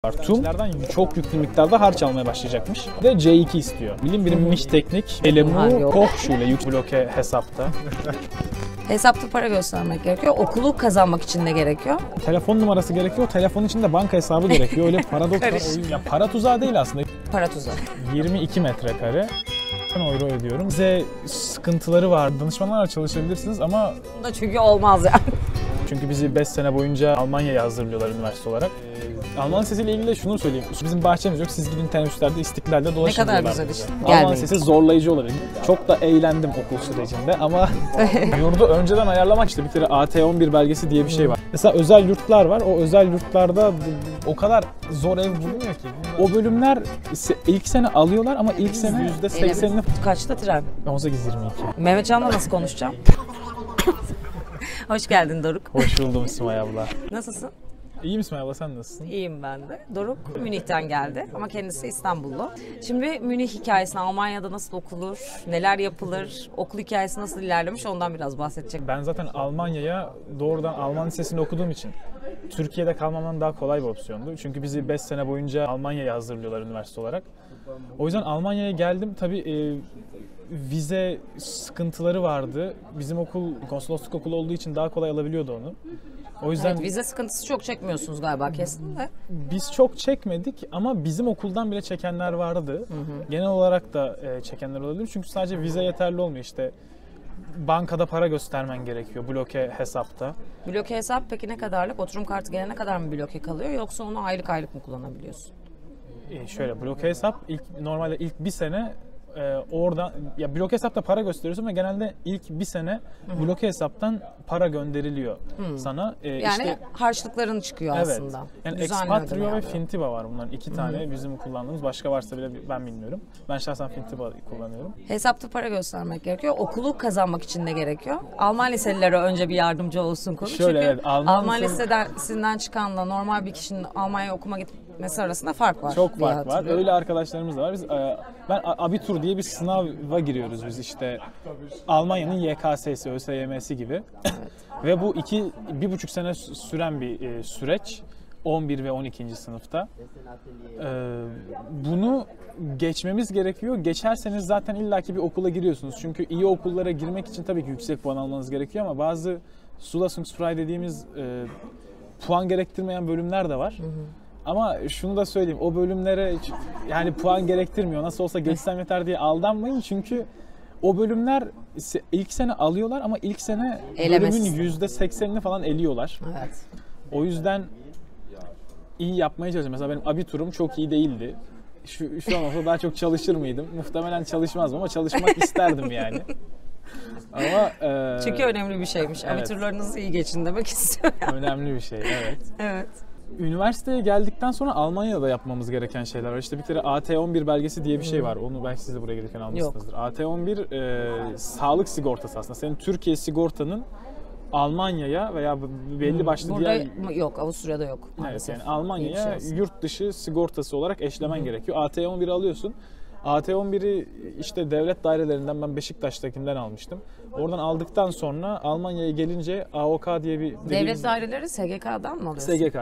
TUM çok yüklü miktarda harç almaya başlayacakmış ve C2 istiyor. Bilim birimi Münih Teknik, LMU, Hochschule ile yük bloke hesapta. Hesapta para göstermek gerekiyor. Okulu kazanmak için ne gerekiyor? Telefon numarası gerekiyor. Telefon için de banka hesabı gerekiyor. Öyle paradoks var. Ya para tuzağı değil aslında. Para tuzağı. 22 metrekare. Euro ödüyorum. Bize sıkıntıları var. Danışmanlarla çalışabilirsiniz ama... Bunda çünkü olmaz yani. Çünkü bizi 5 sene boyunca Almanya'ya hazırlıyorlar üniversite olarak. Alman lisesiyle ilgili de şunu söyleyeyim. Bizim bahçemiz yok. Siz gidin teneffüslerde, İstiklal'de dolaşın. Ne kadar güzel işte. Alman lisesi zorlayıcı olabilir. Çok da eğlendim okul sürecinde ama yurdu önceden ayarlamak işte. Bir kere AT11 belgesi diye bir şey var. Mesela özel yurtlar var. O özel yurtlarda o kadar zor ev bulunuyor ki. O bölümler ilk sene alıyorlar ama ilk sene %80'ini... Kaçta tren? 18-22. Mehmetcan'la nasıl konuşacağım? Hoş geldin Doruk. Hoş buldum Simay abla. Nasılsın? İyiyim Simay abla, sen nasılsın? İyiyim ben de. Doruk Münih'ten geldi ama kendisi İstanbullu. Şimdi Münih hikayesini, Almanya'da nasıl okunur, neler yapılır, okul hikayesi nasıl ilerlemiş ondan biraz bahsedecek. Ben zaten Almanya'ya doğrudan Alman lisesinde okuduğum için Türkiye'de kalmamdan daha kolay bir opsiyondu. Çünkü bizi 5 sene boyunca Almanya'ya hazırlıyorlar üniversite olarak. O yüzden Almanya'ya geldim. Tabii vize sıkıntıları vardı. Bizim okul konsolosluk okulu olduğu için daha kolay alabiliyordu onu. O yüzden Evet, vize sıkıntısı çok çekmiyorsunuz galiba kesin de. Biz çok çekmedik ama bizim okuldan bile çekenler vardı. Genel olarak da çekenler olabilir. Çünkü sadece vize yeterli olmuyor işte. Bankada para göstermen gerekiyor bloke hesapta. Bloke hesap peki ne kadarlık? Oturum kartı gelene kadar mı bloke kalıyor yoksa onu aylık aylık mı kullanabiliyorsun? Şöyle bloke hesap normalde ilk bir sene oradan ya bloke hesapta para gösteriyorsun ve genelde ilk bir sene bloke hesaptan para gönderiliyor sana. Yani işte, harçlıkların çıkıyor evet. aslında. Yani Düzenli Expatrio ödeme ve yapıyor. Fintiba var bunların iki tane bizim kullandığımız. Başka varsa bile ben bilmiyorum. Ben şahsen Fintiba kullanıyorum. Hesapta para göstermek gerekiyor. Okulu kazanmak için ne gerekiyor? Alman liselilere önce bir yardımcı olsun konu. Şöyle, çünkü evet, Alman lisesinden çıkanla normal bir kişinin Almanya'ya okuma gitmesi arasında fark var. Çok fark var. Öyle arkadaşlarımız da var. Ben Abitur diye bir sınava giriyoruz biz işte. Almanya'nın YKS'si, ÖSYM'si gibi. Ve bu 1,5 sene süren bir süreç. 11 ve 12. sınıfta. Bunu geçmemiz gerekiyor. Geçerseniz zaten illaki bir okula giriyorsunuz. Çünkü iyi okullara girmek için tabii ki yüksek puan almanız gerekiyor ama bazı Zulassungsfrei dediğimiz puan gerektirmeyen bölümler de var. Ama şunu da söyleyeyim, o bölümlere yani puan gerektirmiyor. Nasıl olsa geçsem yeter diye aldanmayın. Çünkü o bölümler ilk sene alıyorlar ama ilk sene bölümün %80'ini falan eliyorlar. Evet. O yüzden iyi yapmaya çalışıyorum. Mesela benim abiturum çok iyi değildi. Şu an olsa daha çok çalışır mıydım? Muhtemelen çalışmazdım ama çalışmak isterdim yani. Ama çünkü önemli bir şeymiş. Evet. Abiturlarınızı iyi geçin demek istiyorum. Önemli bir şey, evet. Evet. Üniversiteye geldikten sonra Almanya'da yapmamız gereken şeyler var. İşte bir kere AT11 belgesi diye bir şey var. Onu belki siz de buraya gelirken almışsınızdır. AT11 sağlık sigortası aslında. Senin Türkiye sigortanın Almanya'ya veya belli başlı Burada diğer... yok, Avusturya'da yok. Evet, yani Almanya'ya yurt dışı sigortası olarak eşlemen gerekiyor. AT11'i alıyorsun. AT11'i işte devlet dairelerinden ben Beşiktaş'takinden almıştım. Oradan aldıktan sonra Almanya'ya gelince AOK diye bir... Devlet daireleri SGK'dan mı alıyorsun? SGK,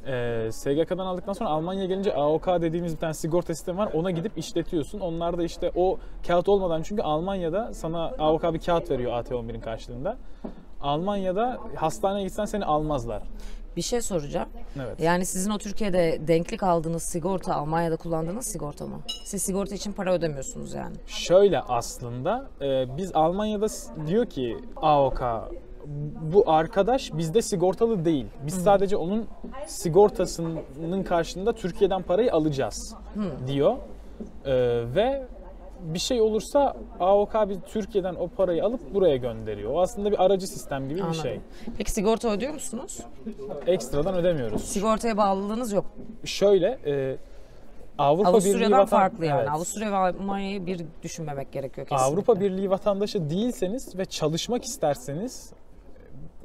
evet. SGK'dan aldıktan sonra Almanya'ya gelince AOK dediğimiz bir tane sigorta sistemi var. Ona gidip işletiyorsun. Onlar da işte o kağıt olmadan, çünkü Almanya'da sana AOK bir kağıt veriyor AT11'in karşılığında. Almanya'da hastaneye gitsen seni almazlar. Bir şey soracağım. Evet. Yani sizin o Türkiye'de denklik aldığınız sigorta Almanya'da kullandığınız sigorta mı? Siz sigorta için para ödemiyorsunuz yani. Şöyle aslında biz Almanya'da diyor ki AOK, bu arkadaş bizde sigortalı değil. Biz sadece onun sigortasının karşılığında Türkiye'den parayı alacağız diyor. Ve bir şey olursa AOK Türkiye'den o parayı alıp buraya gönderiyor. O aslında bir aracı sistem gibi bir şey. Peki sigorta ödüyor musunuz? Ekstradan ödemiyoruz. Sigortaya bağlılığınız yok. Şöyle Avusturya'dan farklı yani. Evet. Avusturya ve Almanya'yı bir düşünmemek gerekiyor kesinlikle. Avrupa Birliği vatandaşı değilseniz ve çalışmak isterseniz,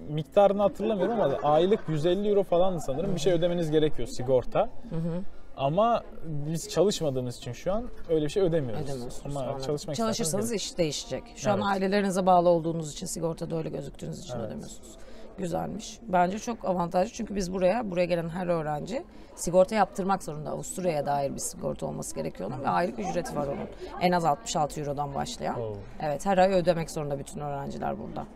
miktarını hatırlamıyorum ama aylık 150 euro falan sanırım bir şey ödemeniz gerekiyor sigorta. Ama biz çalışmadığımız için şu an öyle bir şey ödemiyoruz. Ama çalışırsanız iş değişecek. Şu an Evet. ailelerinize bağlı olduğunuz için, sigortada öyle gözüktüğünüz için ödemiyorsunuz. Güzelmiş. Bence çok avantajlı çünkü biz buraya gelen her öğrenci sigorta yaptırmak zorunda. Avusturya'ya dair bir sigorta olması gerekiyor onun ve aylık ücreti var onun. En az 66 Euro'dan başlayan. Evet, her ay ödemek zorunda bütün öğrenciler burada.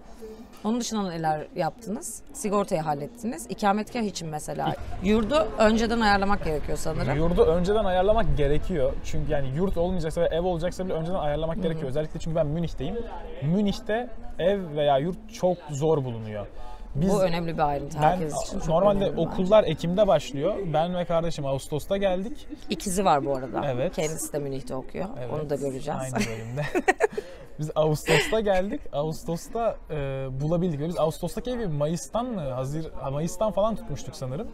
Onun dışında neler yaptınız? Sigortayı hallettiniz. İkametgah için mesela yurdu önceden ayarlamak gerekiyor sanırım. Yurdu önceden ayarlamak gerekiyor. Çünkü yani yurt olmayacaksa ve ev olacaksa bile önceden ayarlamak gerekiyor. Özellikle çünkü ben Münih'teyim. Münih'te ev veya yurt çok zor bulunuyor. Bu önemli bir ayrıntı herkes için. Çok normalde önemli okullar Ekim'de başlıyor. Ben ve kardeşim Ağustos'ta geldik. İkizi var bu arada. Evet. Kendisi de Münih'te okuyor. Evet. Onu da göreceğiz. Aynı bölümde. Biz Ağustos'ta geldik. Ağustos'ta bulabildik. Biz Ağustos'taki evi Mayıs'tan falan tutmuştuk sanırım.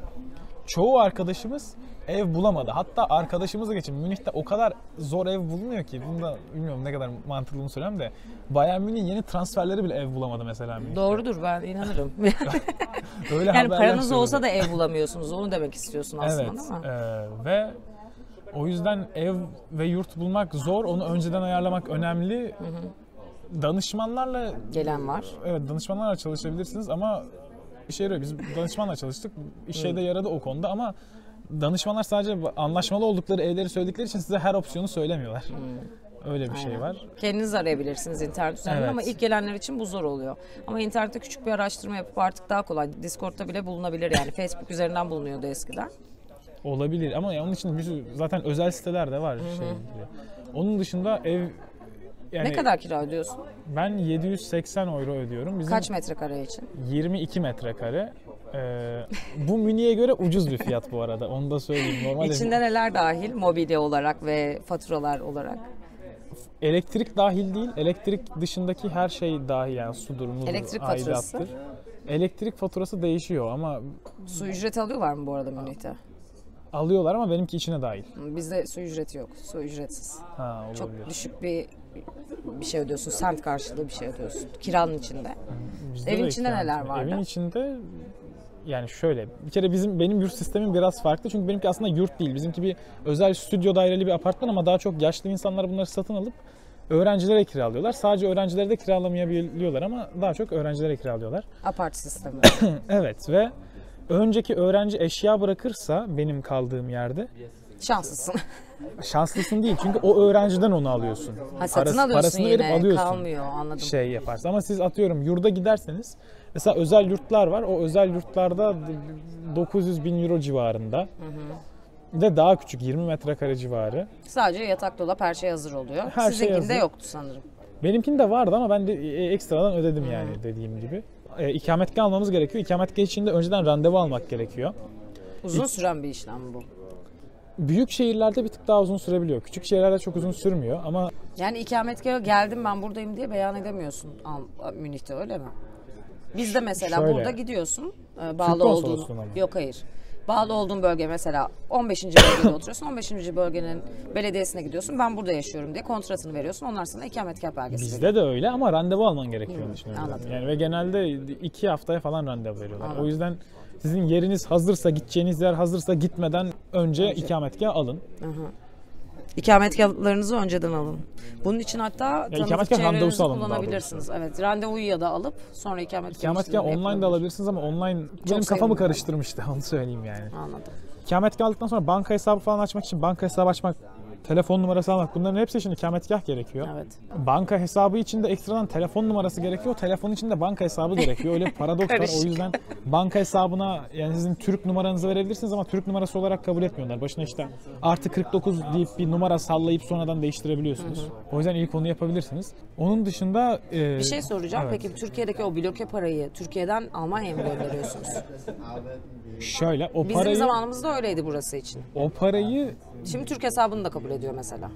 Çoğu arkadaşımız ev bulamadı. Hatta arkadaşımıza geçin. Münih'te o kadar zor ev bulunuyor ki. Bunu da bilmiyorum ne kadar mantıklı söyleyeyim de. Bayern Münih'in yeni transferleri bile ev bulamadı mesela Münih'te. Doğrudur, ben inanırım. Öyle yani paranız olsa da ev bulamıyorsunuz. Onu demek istiyorsun aslında, evet, değil mi? Ve o yüzden ev ve yurt bulmak zor. Onu önceden ayarlamak önemli. Danışmanlarla gelen var. Evet, danışmanlarla çalışabilirsiniz ama işe yarıyor. Biz danışmanla çalıştık. İşe de yaradı o konuda ama danışmanlar sadece anlaşmalı oldukları evleri söyledikleri için size her opsiyonu söylemiyorlar. Öyle bir şey var. Kendiniz arayabilirsiniz internet üzerinden, Evet. ama ilk gelenler için bu zor oluyor. Ama internette küçük bir araştırma yapıp artık daha kolay. Discord'da bile bulunabilir yani. Facebook üzerinden bulunuyordu eskiden. Olabilir ama onun için zaten özel siteler de var. Onun dışında ev yani ne kadar kira ödüyorsun? ben 780 euro ödüyorum. Bizim Kaç metrekare için? 22 metrekare. Bu Münih'e göre ucuz bir fiyat bu arada. Onu da söyleyeyim. Normalde İçinde neler dahil? Mobilya olarak ve faturalar olarak. elektrik dahil değil. Elektrik dışındaki her şey dahil, yani sudur, mudur, Elektrik faturası? aidattır. Elektrik faturası değişiyor ama Su ücreti alıyorlar mı bu arada Münih'te? alıyorlar ama benimki içine dahil. Bizde su ücreti yok. Su ücretsiz. Olabilir. Çok düşük bir şey ödüyorsun. Sent karşılığı bir şey ödüyorsun. Kiranın içinde. Bizde Evin de içinde yani. neler vardı? Evin içinde yani şöyle, bir kere benim yurt sistemim biraz farklı çünkü benimki aslında yurt değil. Bizimki bir özel stüdyo daireli bir apartman ama daha çok yaşlı insanlar bunları satın alıp öğrencilere kiralıyorlar. Sadece öğrencilere de kiralamayabiliyorlar ama daha çok öğrencilere kiralıyorlar. Apart sistemi. Evet ve önceki öğrenci eşya bırakırsa benim kaldığım yerde Şanslısın. şanslısın değil çünkü o öğrenciden onu alıyorsun. Satın alıyorsun parasını yine. verip alıyorsun. Kalmıyor, anladım. Şey yaparsın ama siz atıyorum yurda giderseniz mesela özel yurtlar var. O özel yurtlarda 900 bin euro civarında. Bir de daha küçük 20 metrekare civarı. Sadece yatak, dolap, her şey hazır oluyor. Her şey Sizinkinde hazır. yoktu sanırım. Benimkinde vardı ama ben de ekstradan ödedim yani dediğim gibi. İkametgah almamız gerekiyor. İkametgah için de önceden randevu almak gerekiyor. Uzun süren bir işlem bu. Büyük şehirlerde bir tık daha uzun sürebiliyor. Küçük şehirlerde çok uzun sürmüyor ama Yani ikametgaha geldim ben buradayım diye beyan edemiyorsun Münih'te, öyle mi? Bizde mesela Şöyle. burada gidiyorsun Türk bağlı olduğun. konsolosluğuna mı? Yok, hayır. Bağlı olduğun bölge, mesela 15. bölgede oturuyorsun. 15. bölgenin belediyesine gidiyorsun. Ben burada yaşıyorum diye kontratını veriyorsun. Onlar sana ikametgah belgesi veriyor. bizde de öyle ama randevu alman gerekiyor onun için. Anladım. Yani ve genelde 2 haftaya falan randevu veriyorlar. Anladım. O yüzden sizin yeriniz hazırsa, gideceğiniz yer hazırsa gitmeden önce ikametgah alın. İkametgahlarınızı önceden alın. Bunun için hatta tanıdık ikametgah randevusu çevrenizi alın daha kullanabilirsiniz. Evet, randevuyu ya da alıp sonra ikametgah İkametgah işlemini online de yapılabilir. alabilirsiniz ama online benim sevimli. kafamı karıştırmıştı, onu söyleyeyim yani. Anladım. İkametgah aldıktan sonra banka hesabı falan açmak için banka hesabı açmak, telefon numarası almak, bunların hepsi için ikametgah gerekiyor. Evet. Banka hesabı için de ekstradan telefon numarası gerekiyor. Telefon için de banka hesabı gerekiyor. Öyle bir paradoks var. Karışık. O yüzden banka hesabına yani sizin Türk numaranızı verebilirsiniz ama Türk numarası olarak kabul etmiyorlar. Başına işte artı 49 deyip bir numara sallayıp sonradan değiştirebiliyorsunuz. O yüzden ilk onu yapabilirsiniz. Onun dışında Bir şey soracağım. evet. Peki Türkiye'deki o bloke parayı Türkiye'den Almanya'ya mı gönderiyorsunuz? Şöyle o Bizim parayı zamanımızda öyleydi burası için. Şimdi Türk hesabını da kabul ediyor mesela.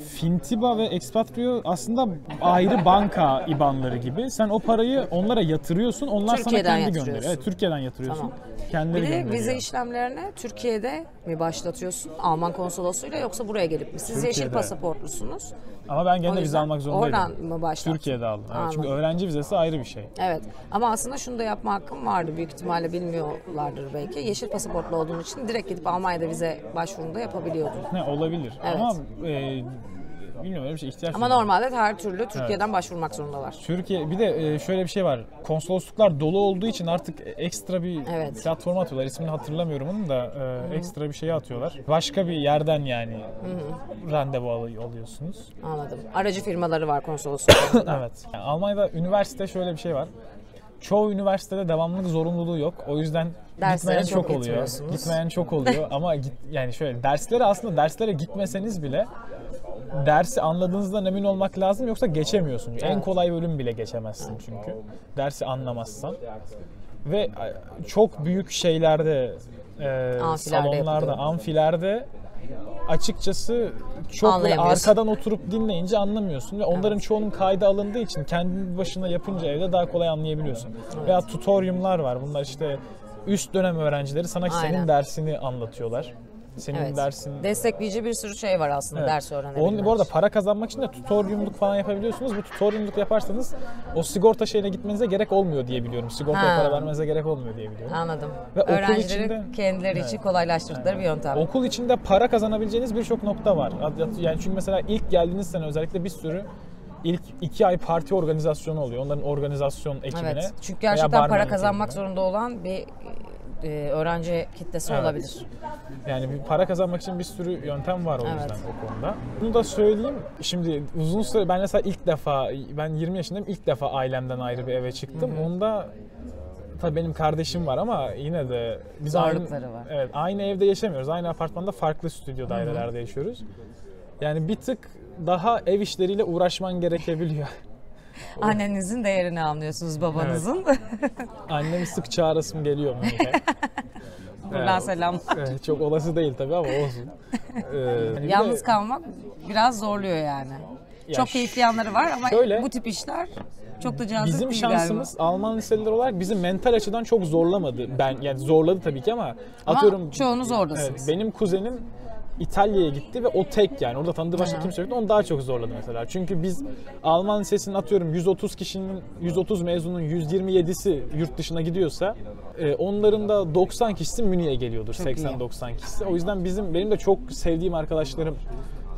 Fintiba ve Expatrio aslında ayrı banka IBAN'ları gibi. Sen o parayı onlara yatırıyorsun. Onlar Türkiye'den sana kendi yatırıyorsun. gönderiyor. Evet, Türkiye'den yatırıyorsun. Tamam. Kendileri Bir de gönderiyor. vize işlemlerini Türkiye'de mi başlatıyorsun? Alman konsolosluğuyla, yoksa buraya gelip mi? Siz yeşil Türkiye'de. pasaportlusunuz. Ama ben O gene vize yüzden almak zorundaydım. oradan mı başlattın? Türkiye'de aldım. Evet, çünkü Anladım. öğrenci vizesi ayrı bir şey. Evet, ama aslında şunu da yapma hakkım vardı, büyük ihtimalle bilmiyorlardır belki. Yeşil pasaportlu olduğun için direkt gidip Almanya'da vize başvurunu da yapabiliyordun. Ne olabilir. Evet. Ama bilmiyorum öyle bir şey ihtiyaç Ama duyuyorum. normalde her türlü Türkiye'den başvurmak zorundalar. Türkiye bir de şöyle bir şey var. Konsolosluklar dolu olduğu için artık ekstra bir Evet. platforma atıyorlar. İsmini hatırlamıyorum onun da ekstra bir şeye atıyorlar. Başka bir yerden yani randevu alıyorsunuz. Anladım. Aracı firmaları var konsolosluklarında. Evet. Yani Almanya'da üniversite şöyle bir şey var. Çoğu üniversitede devamlılık zorunluluğu yok. O yüzden Derslere gitmeyen çok çok oluyor. gitmiyorsunuz. Gitmeyen çok oluyor ama yani şöyle derslere gitmeseniz bile dersi anladığınızdan emin olmak lazım yoksa geçemiyorsun. En kolay bölüm bile geçemezsin çünkü. Dersi anlamazsan. Ve çok büyük şeylerde salonlarda, yapılıyor. amfilerde açıkçası çok böyle Anlayamıyorsun. arkadan oturup dinleyince anlamıyorsun ve onların çoğunun kaydı alındığı için kendi başına yapınca evde daha kolay anlayabiliyorsun. Veya tutoriumlar var. Bunlar işte üst dönem öğrencileri sana senin Aynen. dersini anlatıyorlar. Senin Evet. dersin. Destekleyici bir sürü şey var aslında Evet. ders öğrenebilmek. Onun, bu arada para kazanmak için de tutoriumluk falan yapabiliyorsunuz. Bu tutoriumluk yaparsanız o sigorta şeyine gitmenize gerek olmuyor diye biliyorum. Sigortaya para vermenize gerek olmuyor diye biliyorum. Anladım. Ve okul Öğrencilerin içinde- kendileri için kolaylaştırdıkları bir yöntem. Okul içinde para kazanabileceğiniz birçok nokta var. Yani çünkü mesela ilk geldiğiniz sene özellikle bir sürü ilk 2 ay parti organizasyonu oluyor. Onların organizasyon ekibine. Evet. Çünkü veya gerçekten para barmenlik kazanmak ekibine. zorunda olan bir öğrenci kitlesi Evet. olabilir. Yani bir para kazanmak için bir sürü yöntem var o yüzden Evet. o konuda. Bunu da söyleyeyim. Şimdi uzun süre ben mesela ben 20 yaşındayım. İlk defa ailemden ayrı bir eve çıktım. Onda tabii benim kardeşim var ama yine de biz Zorlukları var. Evet, aynı evde yaşamıyoruz. Aynı apartmanda farklı stüdyo dairelerde yaşıyoruz. Yani bir tık daha ev işleriyle uğraşman gerekebiliyor. Annenizin değerini anlıyorsunuz babanızın. Annemi sık çağırasım geliyor Münih'e. Buradan selam. Evet, çok olası değil tabii ama olsun. Hani bir de- Yalnız kalmak biraz zorluyor yani. Ya Çok keyifli yanları var ama şöyle- bu tip işler çok da cazip Bizim değil şansımız Alman liseler olarak bizi mental açıdan çok zorlamadı. Yani zorladı tabii ki ama galiba. atıyorum Ama çoğunuz oradasınız. evet, benim kuzenim İtalya'ya gitti ve o tek yani orada tanıdığı başka Aha. kimse yoktu. Onu daha çok zorladı mesela. Çünkü biz Alman lisesinin atıyorum 130 mezunun 127'si yurt dışına gidiyorsa onların da 90 kişisi Münih'e geliyordur. Çok 80-90 kişisi. O yüzden benim de çok sevdiğim arkadaşlarım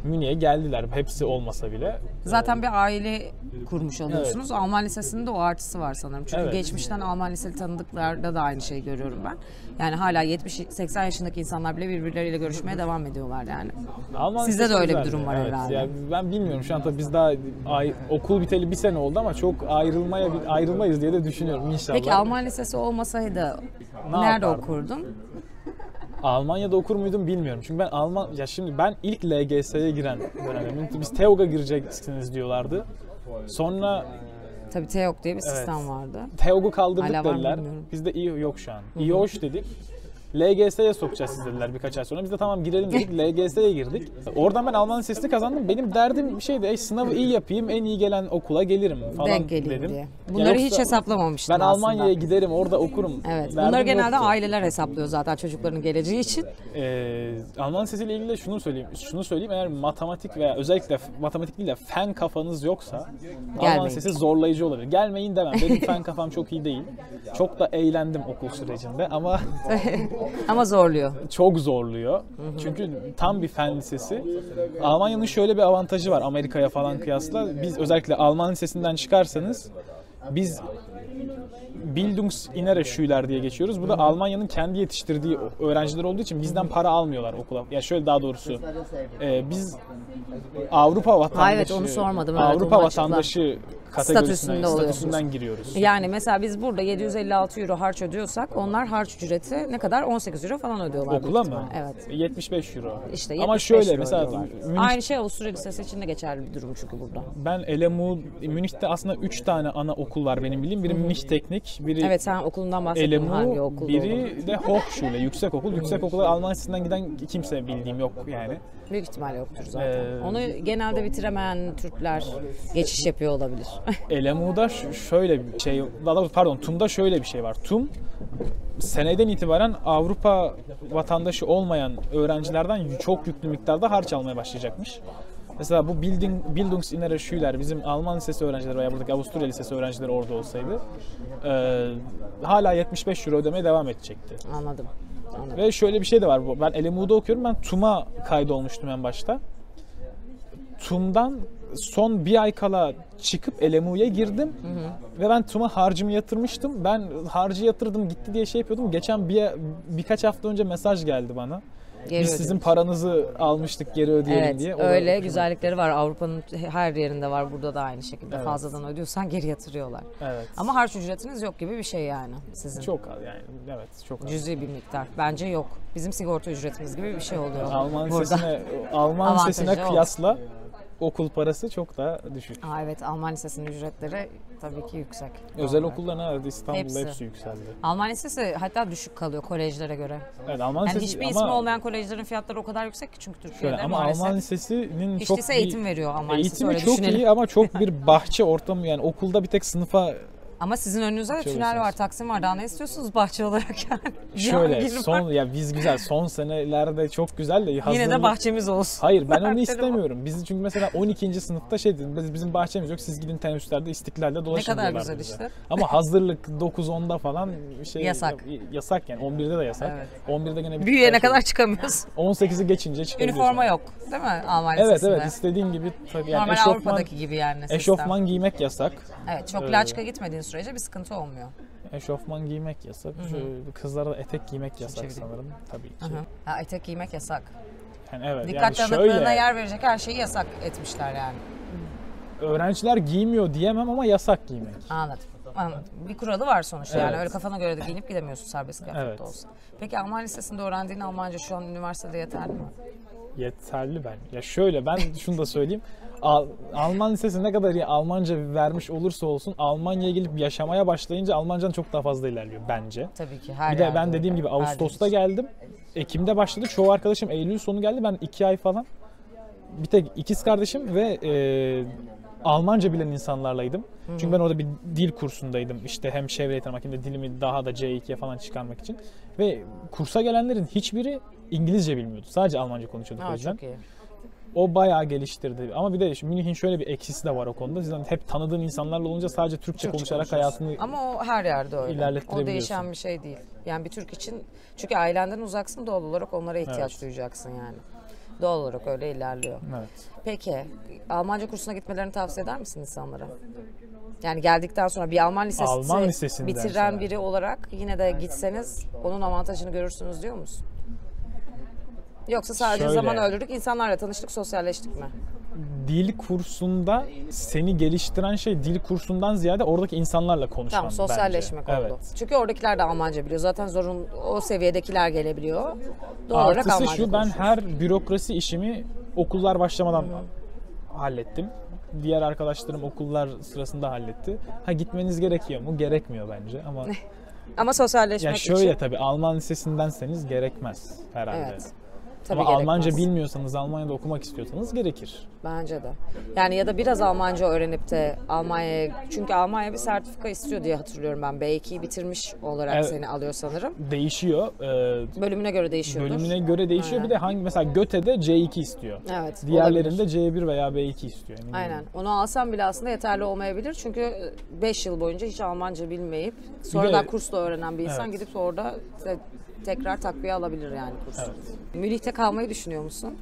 Münih'e geldiler. Hepsi olmasa bile. Zaten bir aile kurmuş oluyorsunuz. Alman lisesinin de o artısı var sanırım. Çünkü Evet. geçmişten Alman liseli tanıdıklarda da aynı şeyi görüyorum ben. Yani hala 70-80 yaşındaki insanlar bile birbirleriyle görüşmeye devam ediyorlar yani. Alman Sizde de lisesi öyle bir güzeldi. durum var herhalde. Yani ben bilmiyorum şu an tabii biz daha okul biteli bir sene oldu ama çok ayrılmayız diye de düşünüyorum inşallah. Peki Alman lisesi olmasaydı Ne nerede yapardım? okurdun? Almanya'da okur muydum bilmiyorum. Çünkü şimdi ben ilk LGS'ye giren dönemim. Biz TEOG'a gireceksiniz diyorlardı. Sonra Tabii TEOG diye bir Evet. sistem vardı. TEOG'u kaldırdık Hala var mı dediler. bilmiyorum. Biz de iyi yok şu an. İOŞ dedik. LGS'ye sokacağız siz dediler birkaç ay sonra. Biz de tamam girelim dedik. LGS'ye girdik. Oradan ben Alman lisesini kazandım. Benim derdim bir şeydi. Sınavı iyi yapayım, en iyi gelen okula gelirim falan Denk geleyim dedim. diye. Ya Bunları hiç yoksa hesaplamamıştım ben aslında. Almanya'ya giderim, orada okurum. Evet. Derdim Bunları genelde yoktu. aileler hesaplıyor zaten çocukların geleceği için. Alman lisesiyle ilgili de şunu söyleyeyim. Eğer matematik veya özellikle matematik değil de fen kafanız yoksa Alman Gelmeyin. lisesi zorlayıcı olabilir. Gelmeyin demem. Benim fen kafam çok iyi değil. Çok da eğlendim okul sürecinde ama Ama zorluyor. çok zorluyor. Çünkü tam bir fen lisesi. Almanya'nın şöyle bir avantajı var Amerika'ya falan kıyasla. Biz özellikle Alman lisesinden çıkarsanız biz Bildungsinnere Schüler diye geçiyoruz. Bu da Almanya'nın kendi yetiştirdiği öğrenciler olduğu için bizden para almıyorlar okula. Ya şöyle daha doğrusu biz Avrupa vatandaşı, Evet, onu sormadım. Evet, Avrupa onu açıkla. vatandaşı Statüsünde oluyorsunuz. statüsünden giriyoruz. Yani mesela biz burada 756 euro harç ödüyorsak onlar harç ücreti ne kadar? 18 euro falan ödüyorlar. Okula büyük mı? ihtimal. Evet. 75 euro. İşte Ama 75 şöyle euro mesela ödüyorlar. Münih Aynı şey Avusturya Lisesi için de geçerli bir durum çünkü burada. Ben Münih'te aslında 3 tane ana okul var benim bildiğim. Biri Münih Teknik, biri Evet, sen okulundan bahsettin hangi LMU, okulda olduğunu. biri de Hochschule, yüksek okul. Yüksek okula Alman lisesinden giden kimse bildiğim yok yani. Büyük ihtimal yoktur zaten. Ee, Onu genelde bitiremeyen Türkler geçiş yapıyor olabilir. LMU'da şöyle bir şey, pardon TUM'da şöyle bir şey var. TUM seneden itibaren Avrupa vatandaşı olmayan öğrencilerden çok yüklü miktarda harç almaya başlayacakmış. Mesela bu Bildungsinnere Schüler bizim Alman lisesi öğrencileri veya buradaki Avusturya lisesi öğrencileri orada olsaydı hala 75 euro ödemeye devam edecekti. Anladım. Ve şöyle bir şey de var. Ben LMU'da okuyorum. Ben TUM'a kaydolmuştum en başta. TUM'dan son bir ay kala çıkıp LMU'ya girdim ve ben TUM'a harcımı yatırmıştım. Ben harcı yatırdım gitti diye şey yapıyordum. Geçen birkaç hafta önce mesaj geldi bana. Geri Biz sizin ödedik. paranızı almıştık, geri ödeyelim Evet, diye. O da öyle hoşuma güzellikleri var. Avrupa'nın her yerinde var. Burada da aynı şekilde. Evet. Fazladan ödüyorsan geri yatırıyorlar. gitti. Evet. Ama harç ücretiniz yok gibi bir şey yani sizin. Çok az yani. Evet, çok az. Cüzi bir miktar. Bence yok. Bizim sigorta ücretimiz gibi bir şey oluyor. Alman burada. Alman lisesine Avantajı o. kıyasla okul parası çok daha düşük. Aa, evet, Alman lisesinin ücretleri tabii ki yüksek. Özel Normal. okulların herhalde İstanbul'da Hepsi. hepsi yükseldi. Alman lisesi hatta düşük kalıyor kolejlere göre. Evet, Alman Yani lisesi hiçbir ama ismi olmayan kolejlerin fiyatları o kadar yüksek ki çünkü Türkiye'de şöyle, ama maalesef. Alman lisesinin Hiç çok değilse eğitim veriyor Alman lisesi, eğitimi öyle çok düşünelim. iyi ama çok bir bahçe ortamı, yani okulda bir tek sınıfa Ama sizin önünüzde de tünel var, Çalışıyorsunuz. Taksim var. Daha ne istiyorsunuz bahçe olarak yani? şöyle Cihangir var. son, ya biz güzel son senelerde çok güzel de Yine de hazırlık- bahçemiz olsun. Hayır, ben onu Dertleri istemiyorum. Biz çünkü mesela 12. sınıfta şey dedim, bizim bahçemiz yok, siz gidin teneffüslerde İstiklal'de Ne dolaşın kadar diyorlar güzel bize. işte. Ama hazırlık 9-10'da falan şey Yasak. Yasak yani, 11'de de yasak. Evet. 11'de gene bir Büyüyene şey- kadar çıkamıyoruz. 18'i geçince çıkabiliyorsun. Üniforma yok değil mi Alman Evet lisesinde? evet, istediğin gibi tabii, yani Normal Avrupa'daki gibi yani sistem. eşofman giymek yasak. Evet, çok laçka gitmediğin sürece bir sıkıntı olmuyor. Eşofman giymek yasak. Kızlara da etek giymek yasak çevireyim. sanırım. Tabii ki. Hı hı. Ha, etek giymek yasak. Yani evet, Dikkat yani dağınıklığına şöyle, yer verecek her şeyi yasak etmişler yani. öğrenciler giymiyor diyemem ama yasak giymek. Anladım. Anladım. Bir kuralı var sonuçta yani Evet. öyle kafana göre de giyinip gidemiyorsun serbest kıyafette Evet. olsa. Peki Alman lisesinde öğrendiğin Almanca şu an üniversitede yeterli mi? Yeterli ben. Ya şöyle, ben şunu da söyleyeyim. Alman lisesi ne kadar iyi Almanca vermiş olursa olsun, Almanya'ya gelip yaşamaya başlayınca Almancan çok daha fazla ilerliyor bence. Tabii ki her Bir de yerde ben dediğim öyle. gibi Ağustos'ta Her geldim. Ekim'de başladı. Çoğu arkadaşım Eylül sonu geldi. Ben 2 ay falan. Bir tek ikiz kardeşim ve Almanca bilen insanlarlaydım. Çünkü ben orada bir dil kursundaydım. İşte hem çevreyi tanımak hem de dilimi daha da C2'ye falan çıkarmak için. Ve kursa gelenlerin hiçbiri İngilizce bilmiyordu. Sadece Almanca konuşuyorduk o Aa, yüzden. çok iyi. O bayağı geliştirdi. Ama bir de Münih'in şöyle bir eksisi de var o konuda. Zaten hep tanıdığın insanlarla olunca sadece Türkçe konuşarak hayatını... Ama o her yerde öyle. O ilerlettirebiliyorsun. değişen bir şey değil. Yani bir Türk için, çünkü ailenden uzaksın, doğal olarak onlara ihtiyaç Evet. duyacaksın yani. Doğal olarak öyle ilerliyor. Evet. Peki Almanca kursuna gitmelerini tavsiye eder misin insanlara? Yani geldikten sonra bir Alman Alman lisesi lisesinden bitiren sonra. biri olarak yine de gitseniz onun avantajını görürsünüz diyor musun? Yoksa sadece Şöyle. zaman öldürdük, insanlarla tanıştık, sosyalleştik mi? Dil kursunda seni geliştiren şey, dil kursundan ziyade oradaki insanlarla konuşman Tamam, sosyalleşmek bence. oldu. Evet. Çünkü oradakiler de Almanca biliyor. Zaten o seviyedekiler gelebiliyor. Doğal olarak Artısı Almanca şu, ben konuşuyoruz. her bürokrasi işimi okullar başlamadan hallettim. Diğer arkadaşlarım okullar sırasında halletti. Ha, gitmeniz gerekiyor mu? Gerekmiyor bence ama Ama sosyalleşmek ya şöyle için. tabii, Alman lisesindenseniz gerekmez herhalde. Evet. Tabii Ama Almanca gerekmez. bilmiyorsanız, Almanya'da okumak istiyorsanız gerekir. Bence de. Yani ya da biraz Almanca öğrenip de Almanya'ya, çünkü Almanya bir sertifika istiyor diye hatırlıyorum ben. B2'yi bitirmiş olarak Evet. seni alıyor sanırım. Değişiyor. Bölümüne göre değişiyordur. Bölümüne göre değişiyor. Aynen. Bir de hangi, mesela Göte'de C2 istiyor. Evet. Diğerlerinde olabilir. C1 veya B2 istiyor. Eminim. Aynen. Onu alsam bile aslında yeterli olmayabilir. Çünkü 5 yıl boyunca hiç Almanca bilmeyip sonradan kursla öğrenen bir insan Evet. gidip orada tekrar takviye alabilir yani kursu. Evet. Münih'te kalmayı düşünüyor musun?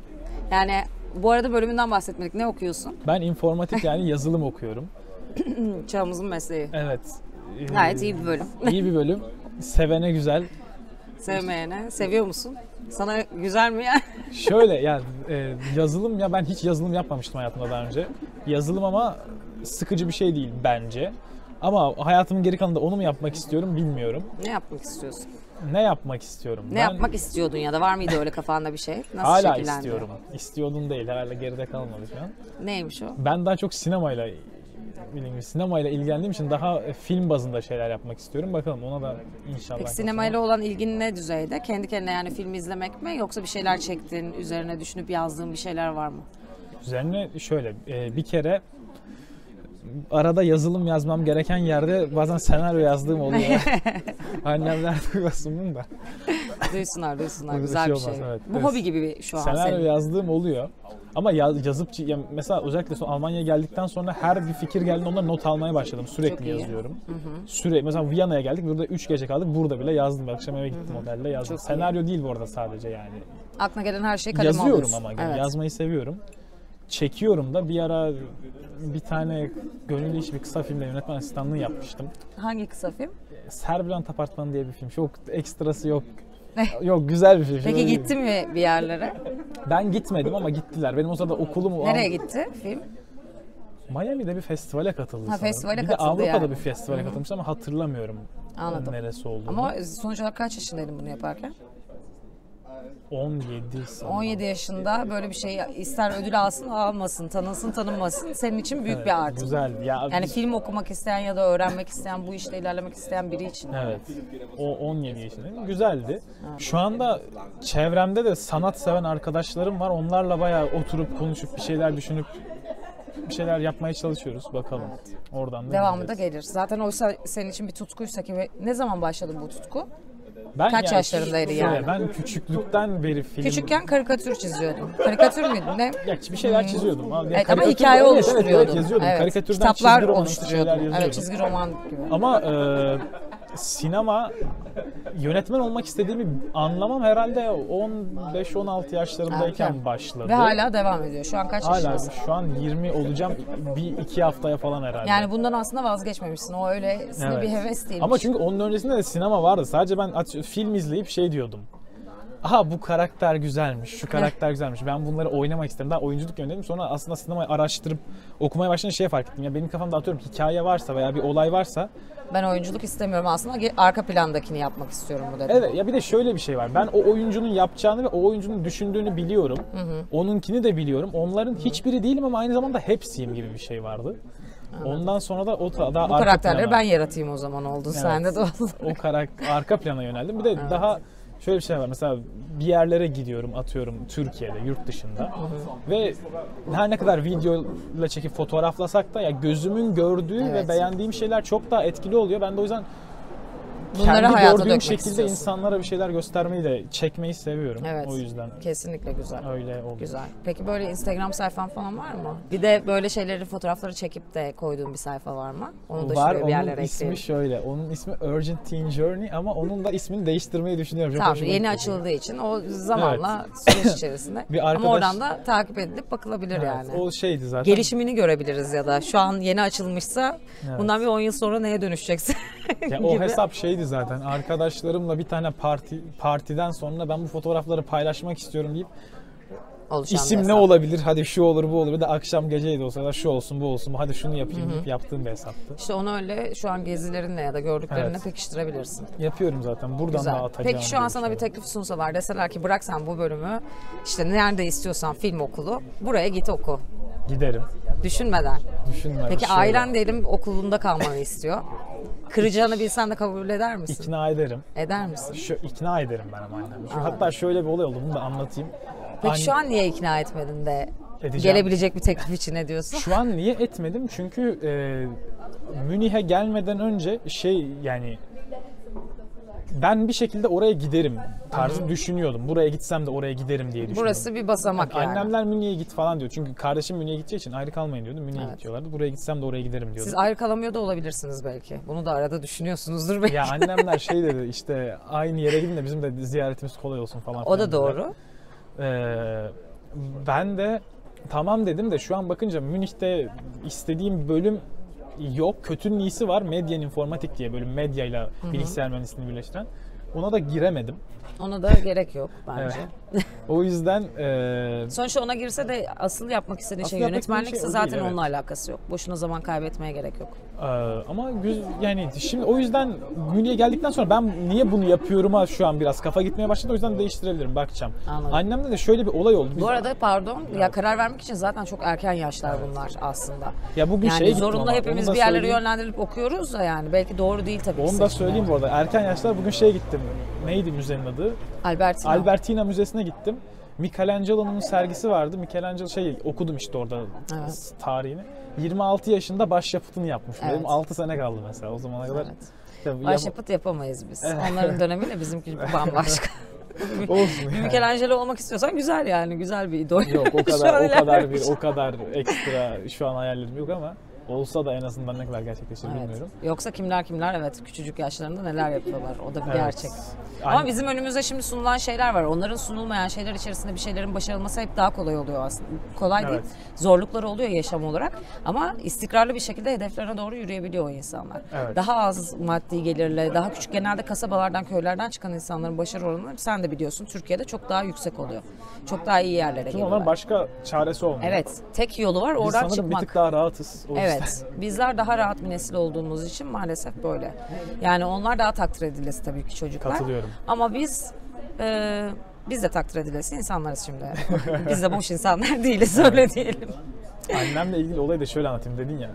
Yani bu arada bölümünden bahsetmedik. Ne okuyorsun? Ben informatik, yani yazılım okuyorum. Çağımızın mesleği. Evet. Gayet iyi bir bölüm. İyi bir bölüm. Sevene güzel. Sevmeyene. Seviyor musun? Sana güzel mi yani? Şöyle yani, yazılım, ya ben hiç yazılım yapmamıştım hayatımda daha önce. Yazılım ama sıkıcı bir şey değil bence. Ama hayatımın geri kalanında onu mu yapmak istiyorum bilmiyorum. Ne yapmak istiyorsun? Ne yapmak istiyorum? Ne yapmak istiyordun ya da var mıydı öyle kafanda bir şey? Nasıl Hala şekillendi? istiyorum. İstiyordum değil, herhalde geride kalmadı şu an. Neymiş o? Ben daha çok sinemayla ilgilendiğim için daha film bazında şeyler yapmak istiyorum. Bakalım, ona da inşallah. Peki sinemayla olan ilgin ne düzeyde? Kendi kendine yani film izlemek mi, yoksa bir şeyler çektin, üzerine düşünüp yazdığın bir şeyler var mı? Üzerine şöyle, bir kere arada yazılım yazmam gereken yerde bazen senaryo yazdığım oluyor. Annemler duymasın bunu da. Duysunlar, Burada güzel şey bir olmaz, şey. evet. Bu Evet. hobi gibi şu an Senaryo senin. yazdığım oluyor. Ama yazıp, mesela özellikle son Almanya'ya geldikten sonra her bir fikir geldiğinde ondan not almaya başladım. Çok Sürekli iyi. yazıyorum. Mesela Viyana'ya geldik. Burada 3 gece kaldık. Burada bile yazdım. Akşam eve gittim, otelde yazdım. Çok iyi. Senaryo değil bu arada sadece yani. Aklına gelen her şeyi kaleme Yazıyorum alıyorsun. ama Evet. yazmayı seviyorum. çekiyorum da. Bir ara bir tane gönüllü iş bir kısa filmde yönetmen asistanlığı yapmıştım. Hangi kısa film? Serbülent Apartmanı diye bir film. Çok ekstrası yok. Yok, güzel bir film. Peki gitti mi bir yerlere? Ben gitmedim ama gittiler. Benim o sırada okulum... Nereye gitti film? Miami'de bir festivale katıldı sanırım. Festivale bir de katıldı Avrupa'da yani. bir festivale katılmış ama hatırlamıyorum Anladım. neresi olduğunu. Ama sonuç olarak kaç yaşındaydın bunu yaparken? 17 sanırım. 17 yaşında böyle bir şey ister ödül alsın almasın, tanınsın tanınmasın senin için büyük bir artı. Güzel. Yani film okumak isteyen ya da öğrenmek isteyen, bu işte ilerlemek isteyen biri için. Evet. O 17 yaşındaydım. Güzeldi. Şu anda çevremde de sanat seven arkadaşlarım var. Onlarla bayağı oturup konuşup bir şeyler düşünüp bir şeyler yapmaya çalışıyoruz. Bakalım. Oradan da Devamı da gideceğiz. gelir. Zaten oysa senin için bir tutkuysa ki ne zaman başladı bu tutku? Ben Kaç yaşlarındaydı şöyle, yani? Ben küçüklükten beri film... Küçükken karikatür çiziyordun. Karikatür müydü? Ne? Ya bir şeyler çiziyordum. Abi. Evet, ama Karikatür- hikaye evet, oluşturuyordun. Evet, yazıyordum. Evet. Karikatürden Kitaplar çizgi roman oluşturuyordun. şeyler yazıyordum. Evet, çizgi roman gibi. Ama sinema yönetmen olmak istediğimi anlamam herhalde 15-16 yaşlarındayken Evet. başladı. Ve hala devam ediyor. Şu an kaç Hala yaşındasın? şu an 20 olacağım, bir iki haftaya falan herhalde. Yani bundan aslında vazgeçmemişsin. O öylesine Evet. bir heves değilmiş. Ama çünkü onun öncesinde de sinema vardı. Sadece ben film izleyip şey diyordum. Aha, bu karakter güzelmiş, şu karakter güzelmiş. Ben bunları oynamak isterim. Daha oyunculuk yöneldim. Sonra aslında sinemayı araştırıp okumaya başlayınca şeye fark ettim. Ya benim kafamda atıyorum hikaye varsa veya bir olay varsa. Ben oyunculuk istemiyorum aslında. Arka plandakini yapmak istiyorum bu dedim. Evet, ya bir de şöyle bir şey var. Ben o oyuncunun yapacağını ve o oyuncunun düşündüğünü biliyorum. Onunkini de biliyorum. Onların hiçbiri değilim ama aynı zamanda hepsiyim gibi bir şey vardı. Ondan sonra da o daha Bu karakterleri ben yaratayım o zaman oldu. Evet. Sende de oldu. Arka plana yöneldim. Bir de daha şöyle bir şey var. Mesela bir yerlere gidiyorum, atıyorum Türkiye'de, yurt dışında. Ve her ne kadar videoyla çekip fotoğraflasak da ya gözümün gördüğü Evet. ve beğendiğim şeyler çok daha etkili oluyor. Ben de o yüzden Bunları kendi hayata gördüğüm dökmek şekilde istiyorsun. insanlara bir şeyler göstermeyi de çekmeyi seviyorum. Evet. O yüzden Kesinlikle güzel. öyle oluyor. Güzel. Peki böyle Instagram sayfan falan var mı? Bir de böyle şeyleri, fotoğrafları çekip de koyduğun bir sayfa var mı? Onu da Var, şuraya bir yerlere onun ismi ekleyelim. şöyle. Onun ismi Urgent Teen Journey ama onun da ismini değiştirmeyi düşünüyorum. Çok Tamam, hoşuma yeni gitti. açıldığı için o zamanla süreç içerisinde. Bir Ama arkadaş- oradan da takip edilip bakılabilir Evet, yani. o şeydi zaten. Gelişimini görebiliriz ya da şu an yeni açılmışsa bundan bir 10 yıl sonra neye dönüşeceksin Ya o gibi. hesap şeydi zaten. Arkadaşlarımla bir tane partiden sonra ben bu fotoğrafları paylaşmak istiyorum deyip Oluşan bir isim ne hesap. olabilir? Hadi şu olur, bu olur. Bir de akşam geceydi olsa da şu olsun, bu olsun. Hadi şunu yapayım deyip yaptığım bir hesaptı. İşte onu öyle şu an gezilerinle ya da gördüklerinle Evet. pekiştirebilirsin. Yapıyorum zaten. Buradan Güzel. da atacağım. Peki şu an diye sana bir düşünüyorum. teklif sunsalar, deseler ki bırak sen bu bölümü, işte nerede istiyorsan film okulu, buraya git oku. Giderim. Düşünmeden. Düşünme. Peki şöyle, ailen diyelim okulunda kalmanı istiyor. Kıracağını bilsen de kabul eder misin? İkna ederim. Eder misin? İkna ederim ben ama annemi. Hatta şöyle bir olay oldu. Bunu da anlatayım. Peki şu an niye ikna etmedin de Edeceğim. gelebilecek bir teklif için ne diyorsun? Şu an niye etmedim? Çünkü Münih'e gelmeden önce yani ben bir şekilde oraya giderim tarzı düşünüyordum. Buraya gitsem de oraya giderim diye düşünüyordum. Burası bir basamak yani. Annemler Münih'e git falan diyor. Çünkü kardeşim Münih'e gideceği için ayrı kalmayın diyordu. Münih'e Evet. gidiyorlardı. Buraya gitsem de oraya giderim diyordu. Siz ayrı kalamıyor da olabilirsiniz belki. Bunu da arada düşünüyorsunuzdur belki. Ya annemler şey dedi, işte aynı yere gidin de bizim de ziyaretimiz kolay olsun falan. O da filan dediler. doğru. Ben de tamam dedim de şu an bakınca Münih'te istediğim bölüm yok. Kötünün iyisi var. Medya informatik diye bölüm, medyayla bilgisayar mühendisliğini birleştiren. Ona da giremedim. Ona da gerek yok bence. O yüzden Sonuçta ona girse de asıl yapmak istediğin şey Asıl yapmak istediğim yönetmenlikse şey o zaten değil, evet. onunla alakası yok. Boşuna zaman kaybetmeye gerek yok. ama yani şimdi o yüzden Münih'e geldikten sonra ben niye bunu yapıyorum'a şu an biraz kafa gitmeye başladı. O yüzden değiştirebilirim, bakacağım. Anladım. Annemde de şöyle bir olay oldu. Biz- Bu arada pardon, ya karar vermek için zaten çok erken yaşlar bunlar aslında. Ya bugün Yani şeye gittim zorunlu ama, hepimiz onu da bir yerlere söyleyeyim. yönlendirilip okuyoruz da yani belki doğru değil tabii. Onu da seçimler. söyleyeyim bu arada. Erken yaşlar bugün şeye gittim. Neydi müzenin adı? Albertino. Albertina Müzesi'ne gittim. Michelangelo'nun sergisi vardı. Michelangelo okudum işte orada Evet. tarihini. 26 yaşında başyapıtını yapmış. Evet. Benim 6 sene kaldı mesela o zamana kadar. Evet. İşte Başyapıt yapamayız biz. Onların dönemiyle bizimki bambaşka. olsun Bir yani. Michelangelo olmak istiyorsan güzel yani. Güzel bir idol. Yok o Şu kadar an o kadar ilerlemiş. o kadar ekstra şu an hayallerim yok ama olsa da en azından ne kadar gerçekleşir Evet. bilmiyorum. Yoksa kimler evet küçücük yaşlarında neler yapıyorlar. O da bir Evet. gerçek. Aynen. Ama bizim önümüzde şimdi sunulan şeyler var. Onların sunulmayan şeyler içerisinde bir şeylerin başarılması hep daha kolay oluyor aslında. Kolay değil. Evet. Zorlukları oluyor yaşam olarak. Ama istikrarlı bir şekilde hedeflerine doğru yürüyebiliyor o insanlar. Evet. Daha az maddi gelirle, daha küçük genelde kasabalardan, köylerden çıkan insanların başarı oranı sen de biliyorsun Türkiye'de çok daha yüksek oluyor. Çok daha iyi yerlere Çünkü geliyorlar. onların başka çaresi olmuyor. Evet. Tek yolu var Biz oradan sanırım çıkmak. bir tık daha rahatız. O yüzden. Evet. Bizler daha rahat bir nesil olduğumuz için maalesef böyle. Yani onlar daha takdir edilesi tabii ki çocuklar. Katılıyorum. Ama biz de takdir edilesi insanlarız şimdi. Biz de boş insanlar değiliz öyle diyelim. Annemle ilgili olayı da şöyle anlatayım dedin ya.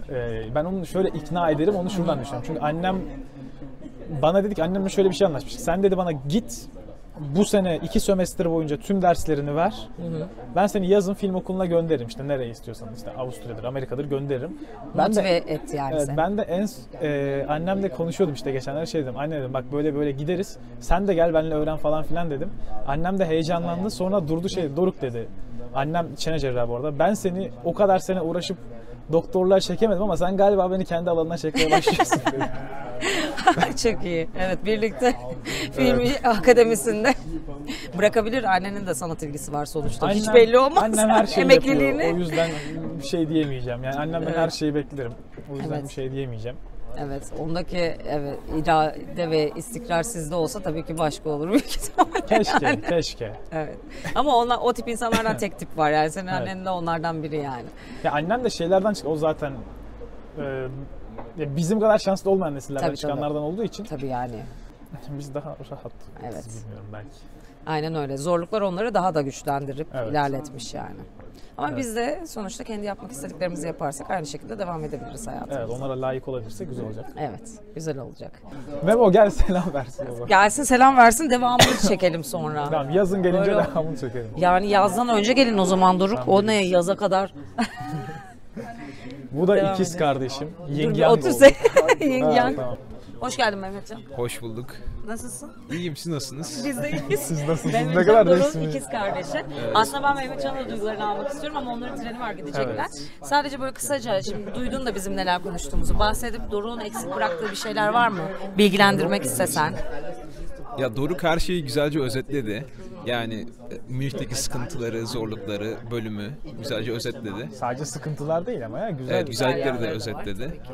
Ben onu şöyle ikna ederim, onu şuradan düşünüyorum. Çünkü annem bana dedi ki, annemle şöyle bir şey anlaşmıştık. Sen dedi bana git bu sene 2 sömestr boyunca tüm derslerini ver. Ben seni yazın film okuluna gönderirim. İşte nereye istiyorsan, işte Avusturya'dır, Amerika'dır gönderirim. Motive et yani Evet, seni. ben de annemle konuşuyordum işte geçenlerde, şey dedim. Anne dedim, bak böyle böyle gideriz. Sen de gel benimle öğren falan filan dedim. Annem de heyecanlandı. Sonra durdu Doruk dedi. Annem çene cerrahı bu arada. Ben seni o kadar sene uğraşıp doktorluğa çekemedim ama sen galiba beni kendi alanına çekmeye başlıyorsun dedi. Çok iyi. Evet birlikte film akademisinde bırakabilir. Annenin de sanat ilgisi var sonuçta. Hiç belli olmaz. Annem her şeyi Emekliliğini. yapıyor. O yüzden bir şey diyemeyeceğim. Yani annemden Evet. her şeyi beklerim. O yüzden Evet. bir şey diyemeyeceğim. Evet, ondaki irade ve istikrar sizde olsa tabii ki başka olur büyük ihtimalle. Keşke, keşke. Evet. Ama o tip insanlardan tek tip var yani senin Evet. annen de onlardan biri yani. Ya annem de şeylerden çıktı. O zaten bizim kadar şanslı olmayan nesillerden Tabii, çıkanlardan olduğu için Tabii yani. biz daha rahat. Evet. Bilmiyorum belki. Aynen öyle. Zorluklar onları daha da güçlendirip Evet. ilerletmiş yani. Ama Evet. biz de sonuçta kendi yapmak istediklerimizi yaparsak aynı şekilde devam edebiliriz hayatımıza. Evet, onlara layık olabilirse güzel olacak. Evet, güzel olacak. Memo gel selam versin baba. Gelsin selam versin devamını çekelim sonra. Tamam, yazın gelince Böyle- devamını çekelim. Yani yazdan önce gelin o zaman Doruk. Tamam, O ne yaza kadar? Bu da Devam ikiz edelim. kardeşim. Dur bir Yengen otur oldu. sen. Ha, Yengen. tamam. Hoş geldin Mehmetcan. Hoş bulduk. Nasılsın? İyiyim, siz nasılsınız? Biz de iyiyiz. Siz nasılsınız? Mehmetcan Ne kadar Doruk'un resmi. ikiz kardeşi. Aslında ben Mehmetcan'ın da duygularını almak istiyorum ama onların treni var gidecekler. Evet. Sadece böyle kısaca şimdi duydun da bizim neler konuştuğumuzu bahsedip Doruk'un eksik bıraktığı bir şeyler var mı? Bilgilendirmek istesen. Ya Doruk her şeyi güzelce özetledi. Yani Münih'teki sıkıntıları, zorlukları, bölümü güzelce özetledi. Sadece sıkıntılar değil ama ya güzel. Evet, güzellikleri de yanları da var özetledi. tabii ki.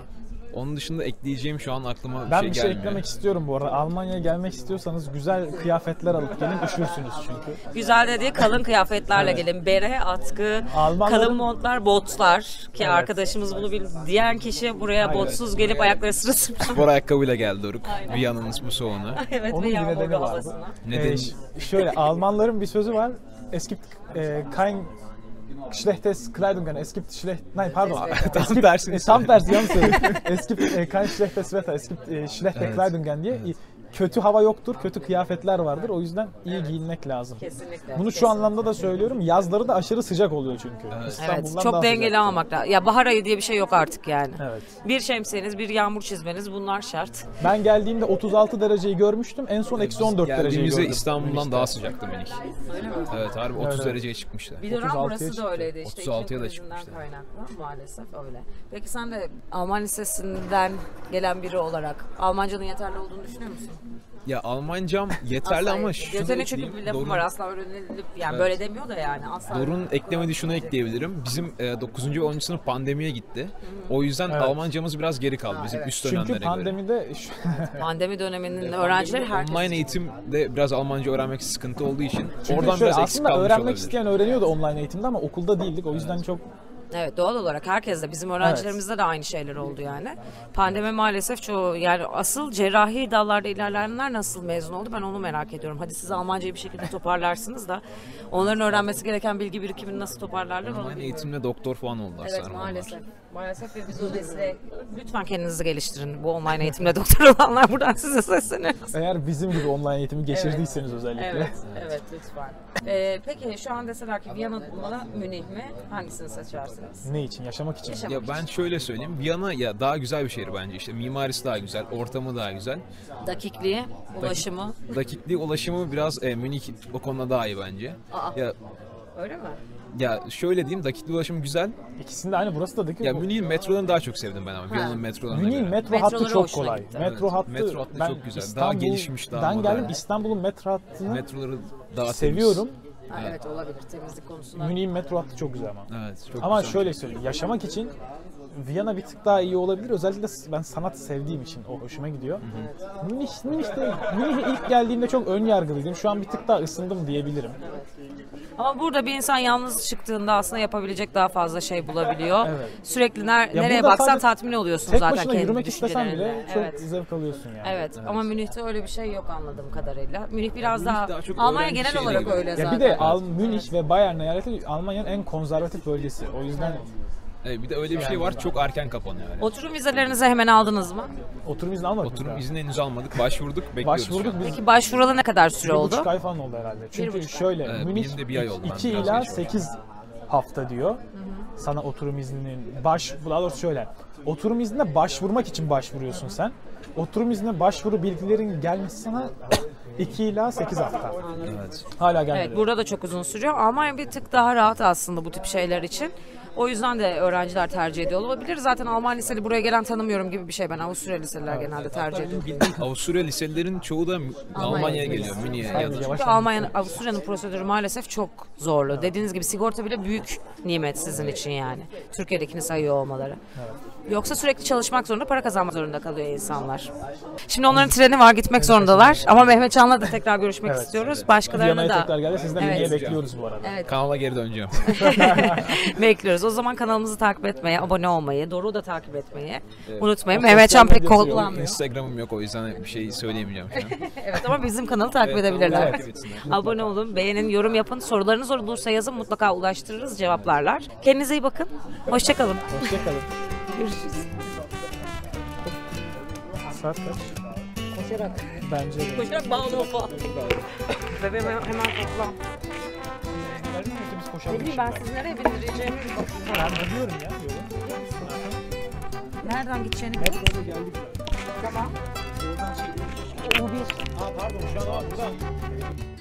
Onun dışında ekleyeceğim şu an aklıma Ben bir bir şey şey gelmiyor. eklemek istiyorum bu arada. Almanya'ya gelmek istiyorsanız güzel kıyafetler alıp gelin, üşürsünüz çünkü. Güzel dediği kalın kıyafetlerle gelin. Bere, atkı, Almanların- kalın montlar, botlar ki Evet. arkadaşımız bunu diyen kişi buraya Aynen. botsuz gelip ayakları sırasıyla. Spor ayakkabıyla geldi Doruk. Aynen. Viyana'nın bu soğunu. Evet Onun ve bir nedeni yağmurlu vardı. havasına. Nedeni- Şöyle Almanların bir sözü var. Es gibt kein schlechtes Kleidungen. Es gibt nein pardon. Tam tersini Tam tersi yanlış söyledim. Es gibt kein schlechtes Wetter. Es gibt schlechte Evet. Kleidungen diye. Kötü hava yoktur, kötü kıyafetler vardır. O yüzden iyi giyinmek lazım. Kesinlikle. Bunu şu anlamda da söylüyorum. Yazları da aşırı sıcak oluyor çünkü. Evet, İstanbul'dan çok daha dengeli sıcak. almak lazım. Ya bahar ayı diye bir şey yok artık yani. Evet. Bir şemsiyeniz, bir yağmur çizmeniz bunlar şart. Ben geldiğimde 36 dereceyi görmüştüm. En son eksi 14 dereceyi Geldiğimizde gördüm. İstanbul'dan daha sıcaktı Münih. Öyle mi? Evet, harbi 30 Evet. dereceye çıkmıştı. Bir dönem 36'ya burası çıktı. da öyleydi işte. 36'ya da iklim krizinden çıkmıştı. kaynaklı maalesef öyle. Peki sen de Alman lisesinden gelen biri olarak Almancanın yeterli olduğunu düşünüyor musun? Ya Almancam yeterli Asla- ama şunu Yetenek çünkü ekleyeyim. bir lafım Doruk'un- var asla öğrenilip yani Evet. böyle demiyor da yani asla. Doruk'un eklemediği şunu ekleyebilirim. Bizim 9. ve 10. sınıf pandemiye gitti. O yüzden Evet. Almancamız biraz geri kaldı bizim evet. üst dönemlere Çünkü göre. pandemide Pandemi döneminin öğrencileri herkes Online eğitimde biraz Almanca öğrenmek sıkıntı olduğu için Çünkü oradan şöyle, biraz eksik aslında kalmış öğrenmek olabilir. isteyen öğreniyordu online eğitimde ama okulda değildik. O yüzden çok Evet doğal olarak herkes de bizim öğrencilerimizde de aynı şeyler oldu yani. Pandemi maalesef çoğu yani asıl cerrahi dallarda ilerleyenler nasıl mezun oldu ben onu merak ediyorum. Hadi siz Almancayı bir şekilde toparlarsınız da onların öğrenmesi gereken bilgi birikimini nasıl toparlarlar onu Online bilmiyorum. eğitimle doktor falan oldular Evet sanırım maalesef. onlar. Maalesef ve biz o nesile lütfen kendinizi geliştirin. Bu online eğitimle doktor olanlar buradan size sesleniyoruz. eğer bizim gibi online eğitimi geçirdiyseniz özellikle. Evet, evet lütfen. Peki şu an deseler ki Viyana mı, Münih mi? Hangisini seçersiniz? Ne için? Yaşamak için. Yaşamak Ya ben şöyle söyleyeyim. Viyana ya daha güzel bir şehir bence. İşte mimarisi daha güzel, ortamı daha güzel. Dakikliği, ulaşımı. Dakikliği, ulaşımı biraz Münih o konuda daha iyi bence. Aa. Ya Öyle mi? Ya şöyle diyeyim, dakikli ulaşım güzel. İkisinde aynı, burası da dakika. Ya Münih'in metrolarını daha çok sevdim ben ama. Ha. Viyana'nın metrolarına Münih'in göre. metro Metroları hattı çok hoşuna kolay. gitti. Metro Evet, hattı, metro hattı ben çok güzel. Daha İstanbul- gelişmiş, daha Ben modern. geldim, İstanbul'un metro hattını Metroları daha temiz. seviyorum. Ha, evet olabilir temizlik konusunda. Münih'in metro hattı çok güzel ama. Evet, çok Ama güzel. şöyle söyleyeyim, yaşamak için Viyana bir tık daha iyi olabilir. Özellikle ben sanat sevdiğim için o hoşuma gidiyor. Münih'e ilk geldiğimde çok ön yargılıydım. Şu an bir tık daha ısındım diyebilirim. Ama burada bir insan yalnız çıktığında aslında yapabilecek daha fazla şey bulabiliyor. Evet. Sürekli nereye burada baksan sadece tatmin oluyorsun Tek zaten başına kendi yürümek istesen bile düşüncelerinle. çok Evet. zevk alıyorsun yani. Evet. Ama Münih'te öyle bir şey yok anladığım kadarıyla. Münih biraz Münih daha, daha çok Almanya öğrenci genel şehri olarak gibi. öyle Ya zaten. bir de Münih ve Bayern eyaleti Almanya'nın en konservatif bölgesi. O yüzden Evet, bir de öyle bir şey var, çok erken kapanıyor. Yani. Oturum vizelerinizi hemen aldınız mı? oturum izni almadık. Oturum daha. izni henüz almadık, başvurduk, bekliyoruz. Başvurduk biz. Peki başvuralı ne kadar süre oldu? 1,5 ay falan oldu herhalde. Çünkü 1,5 ay. şöyle Evet, Münih benim de bir ay oldu. Ben 2 biraz ila geç oldu. 8 hafta diyor. Sana oturum izninin daha doğrusu şöyle. Oturum iznine başvurmak için başvuruyorsun sen. Oturum iznine başvuru bilgilerin gelmesi sana 2 ila 8 hafta. Evet. Hala gelmedi. Evet, burada da çok uzun sürüyor. Almanya bir tık daha rahat aslında bu tip şeyler için. O yüzden de öğrenciler tercih ediyor olabilir. Zaten Alman liseli buraya gelen tanımıyorum gibi bir şey. Ben Avusturya liseliler genelde tercih ediyorum. Bildiğin Avusturya liselilerin çoğu da Almanya'ya geliyor, Münih'e ya da. Yavaş Çünkü yavaş. Avusturya'nın prosedürü maalesef çok zorlu. Dediğiniz gibi sigorta bile büyük nimet sizin için yani. Türkiye'dekini sayıyor olmaları. Yoksa sürekli çalışmak zorunda, para kazanmak zorunda kalıyor insanlar. Şimdi onların treni var, gitmek zorundalar. Ama Mehmet Can'la da tekrar görüşmek Evet, istiyoruz. Başkalarına Viyana'ya tekrar da geldi. Sizden Evet. bilgiye bekliyoruz bu arada. evet, Kanala geri döneceğim. bekliyoruz. O zaman kanalımızı takip etmeyi, abone olmayı, Doruk'u da takip etmeyi unutmayın. O Mehmet Can sosyal pek medyası yok. kullanmıyor. Instagram'ım yok, o yüzden bir şey söyleyemeyeceğim şu an. Evet ama bizim kanalı takip edebilirler. Takip etsinler. Abone olun, beğenin, yorum yapın. Sorularınız olursa yazın, mutlaka ulaştırırız, cevaplarlar. Kendinize iyi bakın. Hoşçakalın. Hoşçakalın. Görüşürüz. Saat kaç? Koşarak. Bence de. Koşarak bağlı falan. Bebeğim hemen toplam. Biz Ne koşalım. bileyim ben sizi nereye bindireceğimi bir bakayım. Ben biliyorum ya yolu. Nereden gideceğini Metroda geldik. Tamam. Oradan şey. U1. Aa pardon, şu an burada.